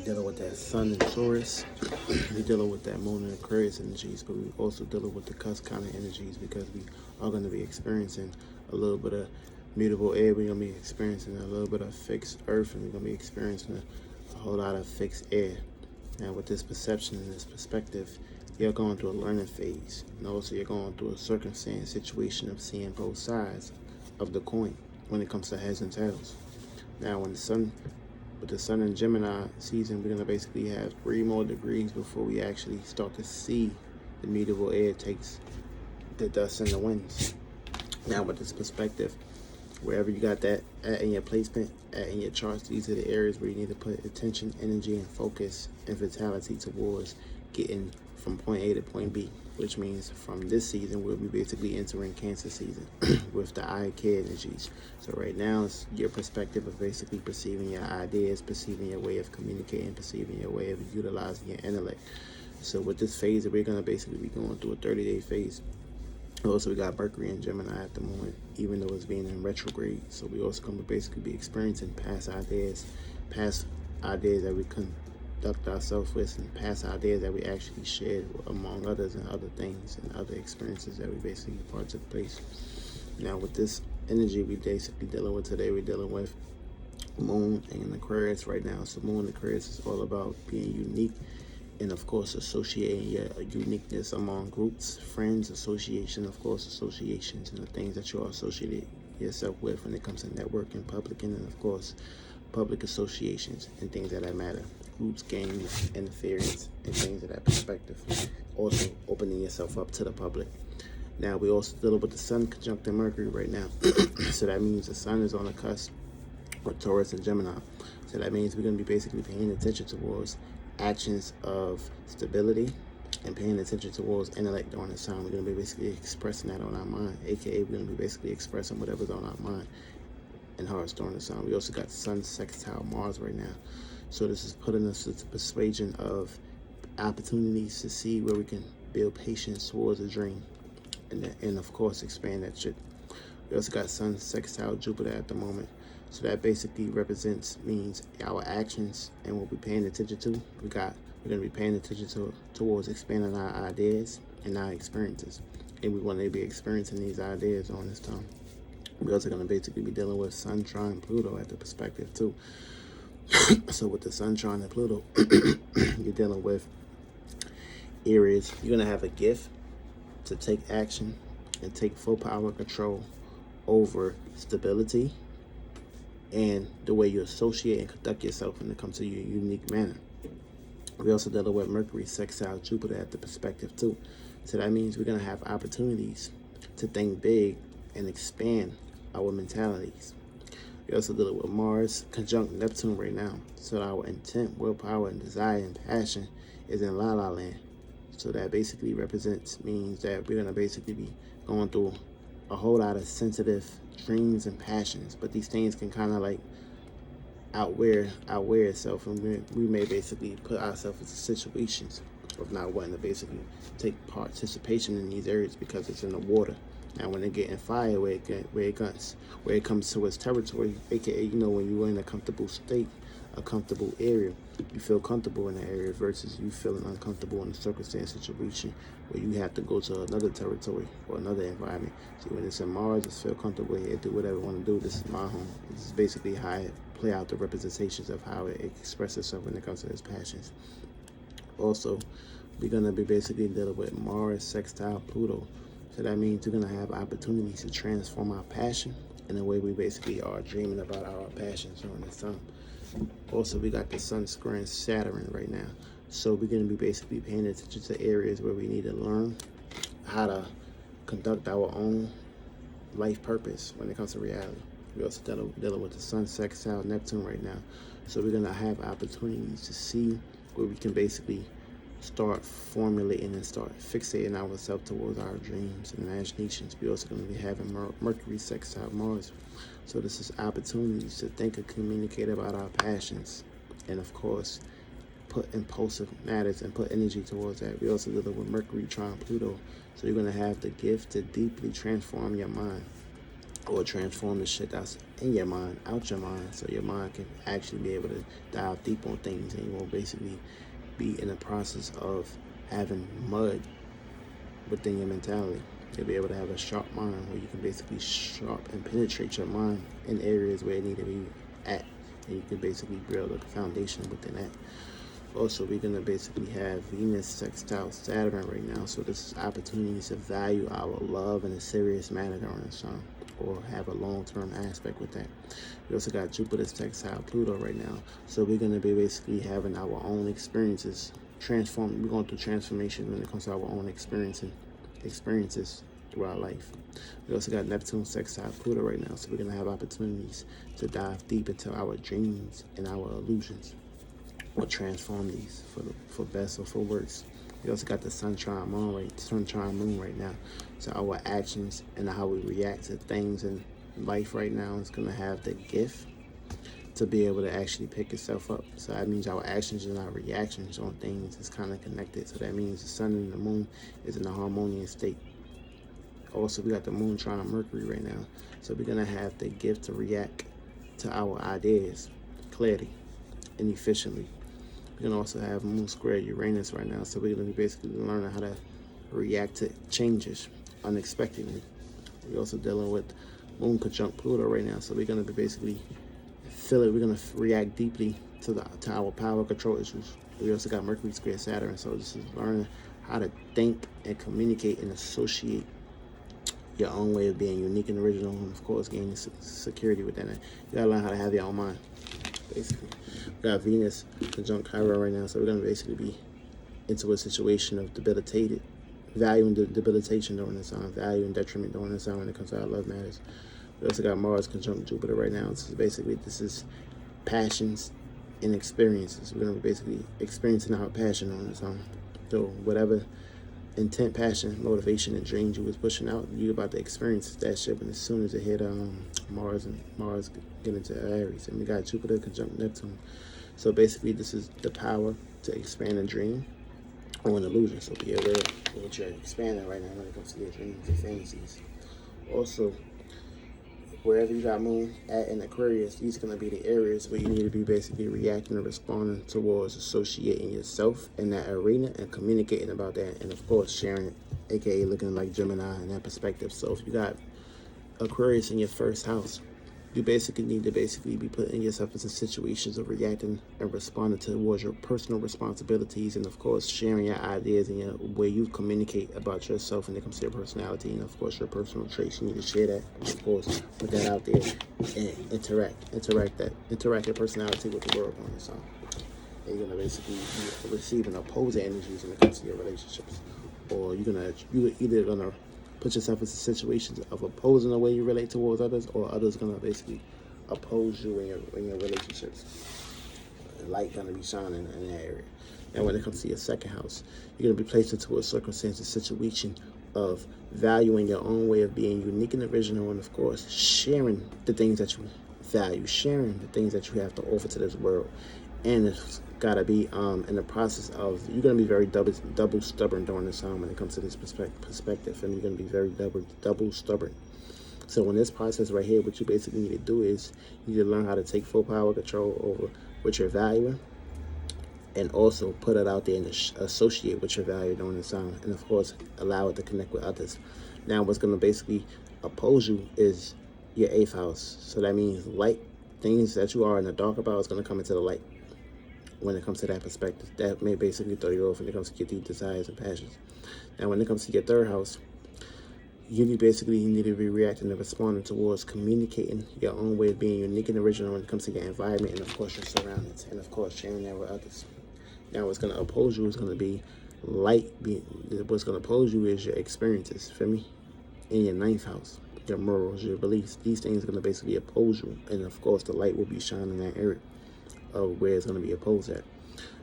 dealing with that sun and Taurus. We're dealing with that moon and Aquarius energies, but we're also dealing with the cusp kind of energies because we are going to be experiencing a little bit of mutable air. We're going to be experiencing a little bit of fixed earth, and we're going to be experiencing a whole lot of fixed air. Now, with this perception and this perspective, you're going through a learning phase, and also you're going through a circumstance situation of seeing both sides of the coin when it comes to heads and tails. Now, with the sun in Gemini season, we're going to basically have 3 more degrees before we actually start to see the mutable air takes the dust and the winds. Now, with this perspective, wherever you got that at in your placement, at in your charts, these are the areas where you need to put attention, energy, and focus and vitality towards getting from point A to point B, which means from this season, we'll be basically entering Cancer season with the I care energies. So right now, it's your perspective of basically perceiving your ideas, perceiving your way of communicating, perceiving your way of utilizing your intellect. So with this phase, we're going to basically be going through a 30-day phase. Also, we got Mercury in Gemini at the moment, even though it's being in retrograde. So we also going to basically be experiencing past ideas that we conduct ourselves with, and past ideas that we actually shared among others, and other things and other experiences that we basically partook place. Now, with this energy we basically dealing with today, we're dealing with Moon and Aquarius right now. So Moon and Aquarius is all about being unique, and of course associating your uniqueness among groups, friends, associations, and the things that you're associated yourself with when it comes to networking, public, and of course public associations and things that matter. Groups, games, interference, and things of that perspective. Also opening yourself up to the public. Now, we also dealing with the sun conjunct Mercury right now. So that means the sun is on the cusp with Taurus and Gemini. So that means we're going to be basically paying attention towards actions of stability and paying attention towards intellect during this time. We're going to be basically expressing that on our mind, aka we're going to be basically expressing whatever's on our mind and hearts during this time. We also got Sun sextile Mars right now. So this is putting us into persuasion of opportunities to see where we can build patience towards a dream, and of course expand that shit. We also got Sun sextile Jupiter at the moment. So that basically means our actions and what we're paying attention to. We're going to be paying attention towards expanding our ideas and our experiences. And we want to be experiencing these ideas on this time. We're also going to basically be dealing with Sun trine Pluto at the perspective too. So with the Sun trine and Pluto, you're dealing with areas. You're going to have a gift to take action and take full power control over stability and the way you associate and conduct yourself when it comes to your unique manner. We also dealing with Mercury sextile Jupiter at the perspective too. So that means we're going to have opportunities to think big and expand our mentalities. We also dealing with Mars conjunct Neptune right now. So our intent, willpower, and desire and passion is in La La Land. So that basically means that we're going to basically be going through a whole lot of sensitive dreams and passions, but these things can kind of like outwear itself, and we may basically put ourselves into situations of not wanting to basically take participation in these areas because it's in the water. Now, when they get in fire, where it comes to its territory, aka when you're in a comfortable state, a comfortable area, you feel comfortable in the area versus you feeling uncomfortable in a circumstance situation where you have to go to another territory or another environment. See, when it's in Mars, just feel comfortable here, do whatever I want to do. This is my home. This is basically how I play out the representations of how it expresses itself when it comes to its passions. Also, we're going to be basically dealing with Mars sextile Pluto. So that means we're going to have opportunities to transform our passion in the way we basically are dreaming about our passions during this time. Also, we got the Sun squaring Saturn right now. So we're going to be basically paying attention to areas where we need to learn how to conduct our own life purpose when it comes to reality. We're also dealing with the Sun sextile Neptune right now. So we're going to have opportunities to see where we can basically start formulating and start fixating ourselves towards our dreams and imaginations. We're also going to be having Mercury sextile Mars. So this is opportunities to think and communicate about our passions, and of course put impulsive matters and put energy towards that. We also dealing with Mercury trine Pluto. So you're going to have the gift to deeply transform your mind or transform the shit that's in your mind out your mind, so your mind can actually be able to dive deep on things, and you won't basically be in the process of having mud within your mentality. You'll be able to have a sharp mind where you can basically sharp and penetrate your mind in areas where it need to be at, and you can basically build a foundation within that. Also, we're going to basically have Venus sextile Saturn right now, so this is opportunities to value our love in a serious manner during this time, or have a long-term aspect with that. We also got Jupiter sextile Pluto right now, so we're going to be basically having our own experiences. We're going through transformation when it comes to our own experiences throughout life. We also got Neptune sextile Pluto right now, so we're going to have opportunities to dive deep into our dreams and our illusions, or transform these for best or for worse. We also got the sun trine moon right now. So our actions and how we react to things in life right now is going to have the gift to be able to actually pick itself up. So that means our actions and our reactions on things is kind of connected. So that means the sun and the moon is in a harmonious state. Also, we got the moon trine Mercury right now. So we're going to have the gift to react to our ideas clearly and efficiently. We're going to also have moon square Uranus right now. So we're going to be basically learning how to react to changes unexpectedly. We're also dealing with moon conjunct Pluto right now. So we're going to be basically we're going to react deeply to our power control issues. We also got Mercury square Saturn. So this is learning how to think and communicate and associate your own way of being unique and original, and of course gaining security within it. You gotta learn how to have your own mind, basically. We got Venus conjunct Chiron right now, so we're gonna basically be into a situation of value and debilitation during this time, value and detriment during this time when it comes to our love matters. We also got Mars conjunct Jupiter right now. So basically this is passions and experiences. We're gonna be basically experiencing our passion on this time. So whatever intent, passion, motivation, and dreams you was pushing out, you about to experience that shit. And as soon as it hit Mars get into Aries, and we got Jupiter conjunct Neptune. So basically, this is the power to expand a dream or an illusion. So be aware of what you're expanding right now when it comes to your dreams and fantasies. Also, wherever you got moon at in Aquarius, these are going to be the areas where you need to be basically reacting and responding towards associating yourself in that arena and communicating about that, and of course sharing it, aka looking like Gemini in that perspective. So if you got Aquarius in your first house, you basically need to be putting yourself into situations of reacting and responding towards your personal responsibilities, and of course sharing your ideas and your way you communicate about yourself when it comes to your personality, and of course your personal traits. You need to share that, of course, put that out there and interact your personality with the world on this song. And you're gonna basically be receiving opposing energies when it comes to your relationships, or you're either gonna put yourself in situations of opposing the way you relate towards others, or others gonna basically oppose you in your relationships. Light gonna be shining in that area. And when it comes to your second house, you're gonna be placed into a circumstance, a situation of valuing your own way of being unique and original, and of course sharing the things that you value, sharing the things that you have to offer to this world. And it's gotta be in the process of, you're gonna be very double stubborn during this time when it comes to this perspective, and you're gonna be very double stubborn. So in this process right here, what you basically need to do is you need to learn how to take full power control over what you're valuing, and also put it out there and associate what you're valuing during this time, and of course allow it to connect with others. Now what's gonna basically oppose you is your 8th house. So that means light, things that you are in the dark about is gonna come into the light. When it comes to that perspective, that may basically throw you off when it comes to your deep desires and passions. Now, when it comes to your 3rd house, you need to be reacting and responding towards communicating your own way of being unique and original when it comes to your environment, and of course your surroundings, and of course sharing that with others. Now, what's going to oppose you is going to be light. What's going to oppose you is your experiences, feel me? In your 9th house, your morals, your beliefs. These things are going to basically oppose you, and of course the light will be shining in that area of where it's going to be opposed at.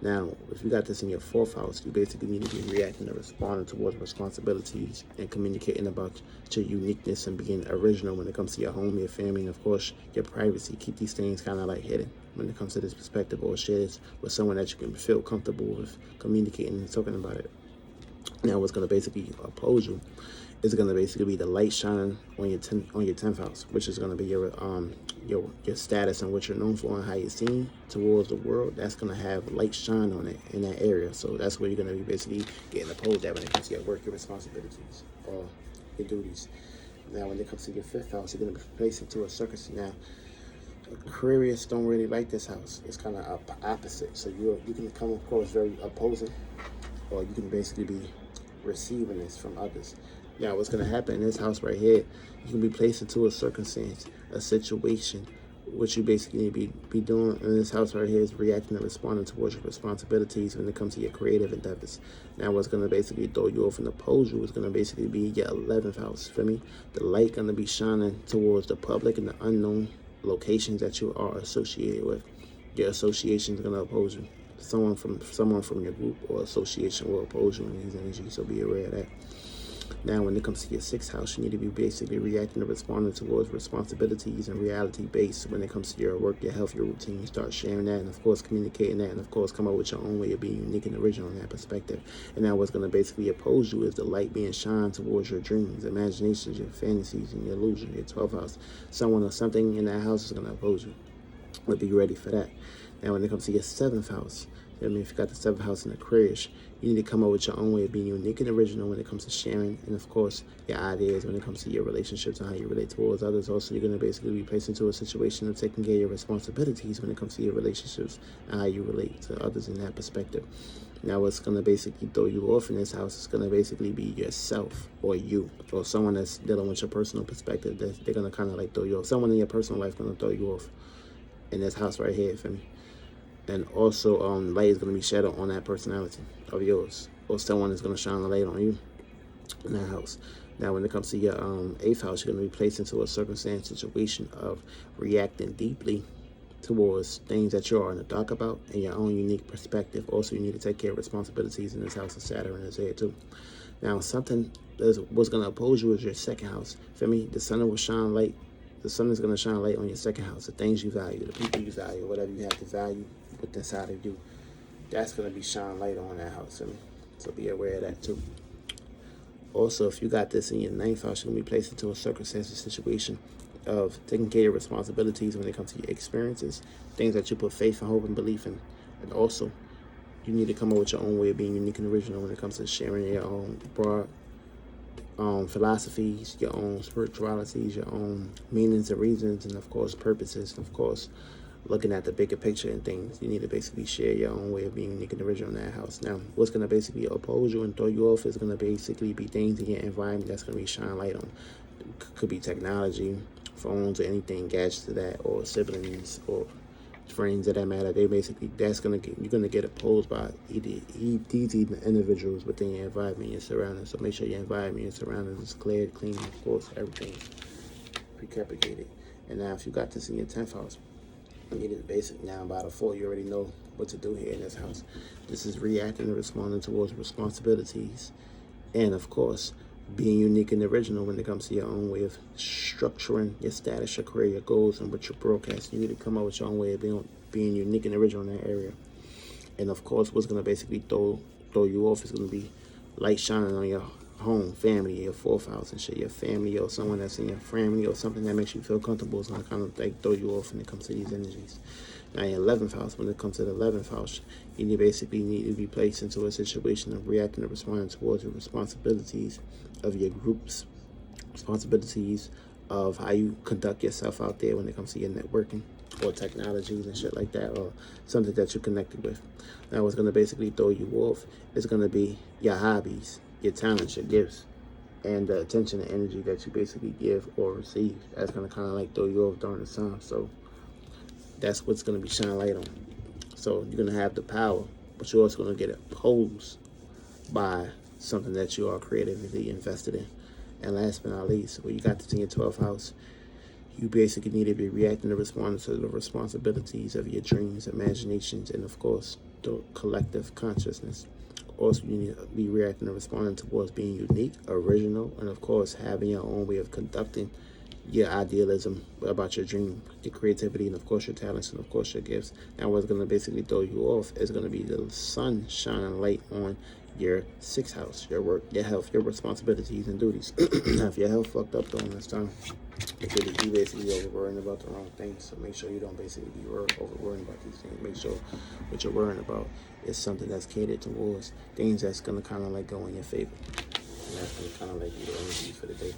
Now, if you got this in your 4th house, you basically need to be reacting and responding towards responsibilities and communicating about your uniqueness and being original when it comes to your home, your family, and of course your privacy. Keep these things kind of like hidden when it comes to this perspective, or share this with someone that you can feel comfortable with communicating and talking about it. Now, what's going to basically oppose you is going to basically be the light shining on your 10th house, which is going to be your status and what you're known for and how you're seen towards the world. That's going to have light shine on it in that area. So that's where you're going to be basically getting opposed at when it comes to your work, your responsibilities, or your duties. Now, when it comes to your 5th house, you're going to be placed into a circus. Now, Aquarius don't really like this house. It's kind of opposite. So you can come across very opposing, or you can basically be receiving this from others. Now, what's going to happen in this house right here, you can be placed into a circumstance, a situation. What you basically need to be doing in this house right here is reacting and responding towards your responsibilities when it comes to your creative endeavors. Now, what's going to basically throw you off and oppose you is going to basically be your 11th house. Feel me? The light going to be shining towards the public and the unknown locations that you are associated with. Your association is going to oppose you. Someone from your group or association will oppose you in these energies, so be aware of that. Now, when it comes to your 6th house, you need to be basically reacting and responding towards responsibilities and reality-based when it comes to your work, your health, your routine. Start sharing that and, of course, communicating that and, of course, come up with your own way of being unique and original in that perspective. And now what's going to basically oppose you is the light being shined towards your dreams, imaginations, your fantasies, and your illusion, your 12th house. Someone or something in that house is going to oppose you. But be ready for that. Now, when it comes to your 7th house, I mean, if you got the 7th house in Aquarius, you need to come up with your own way of being unique and original when it comes to sharing, and of course, your ideas when it comes to your relationships and how you relate towards others. Also, you're going to basically be placed into a situation of taking care of your responsibilities when it comes to your relationships and how you relate to others in that perspective. Now, what's going to basically throw you off in this house is going to basically be yourself or you or someone that's dealing with your personal perspective. They're going to kind of like throw you off. Someone in your personal life going to throw you off in this house right here, for me. And also, light is going to be shed on that personality of yours, or someone is going to shine a light on you in that house. Now, when it comes to your 8th house, you're going to be placed into a circumstance, situation of reacting deeply towards things that you are in the dark about and your own unique perspective. Also, you need to take care of responsibilities in this house of Saturn is here too. Now, something what's going to oppose you is your 2nd house. For me, the sun will shine light. The sun is going to shine light on your 2nd house, the things you value, the people you value, whatever you have to value with inside of you. That's going to be shine light on that house. So be aware of that too. Also, if you got this in your 9th house, you're going to be placed into a circumstance or situation of taking care of your responsibilities when it comes to your experiences, things that you put faith and hope and belief in. And also, you need to come up with your own way of being unique and original when it comes to sharing your own broad philosophies, your own spiritualities, your own meanings and reasons, and of course purposes, and of course looking at the bigger picture and things. You need to basically share your own way of being unique and original in that house. Now, what's going to basically oppose you and throw you off is going to basically be things in your environment that's going to be shine light on. Could be technology, phones, or anything, gadgets to that, or siblings, or friends of that matter. You're gonna get opposed by these individuals within your environment, your surroundings. So make sure your environment, your surroundings is cleared, clean, of course, everything precapitated. And now, if you got this in your 10th house, you need it basic now by default. You already know what to do here in this house. This is reacting and responding towards responsibilities, and of course, being unique and original when it comes to your own way of structuring your status, your career, your goals, and what you're broadcasting. You need to come up with your own way of being unique and original in that area. And of course, what's going to basically throw you off is going to be light shining on your home, family, your 4th house and shit, your family, or someone that's in your family, or something that makes you feel comfortable is going to kind of like throw you off when it comes to these energies. Now, your 11th house, when it comes to the 11th house, you basically need to be placed into a situation of reacting and responding towards your responsibilities of your groups, responsibilities of how you conduct yourself out there when it comes to your networking or technologies and shit like that, or something that you're connected with. Now, what's going to basically throw you off is going to be your hobbies, your talents, your gifts, and the attention and energy that you basically give or receive. That's going to kind of like throw you off during the time. So that's what's going to be shine light on. So you're going to have the power, but you're also going to get opposed by something that you are creatively invested in. And last but not least, when you got this in your 12th house, you basically need to be reacting and responding to the responsibilities of your dreams, imaginations, and of course, the collective consciousness. Also, you need to be reacting and responding towards being unique, original, and of course, having your own way of conducting your idealism about your dream, your creativity, and of course your talents, and of course your gifts. Now, what's going to basically throw you off is going to be the sun shining light on your 6th house, your work, your health, your responsibilities and duties. Now, if your health fucked up during this time, it could be basically over worrying about the wrong things. So make sure you don't basically be over worrying about these things. Make sure what you're worrying about is something that's catered towards things that's gonna kind of like go in your favor. And that's gonna kind of like be the energy for the day.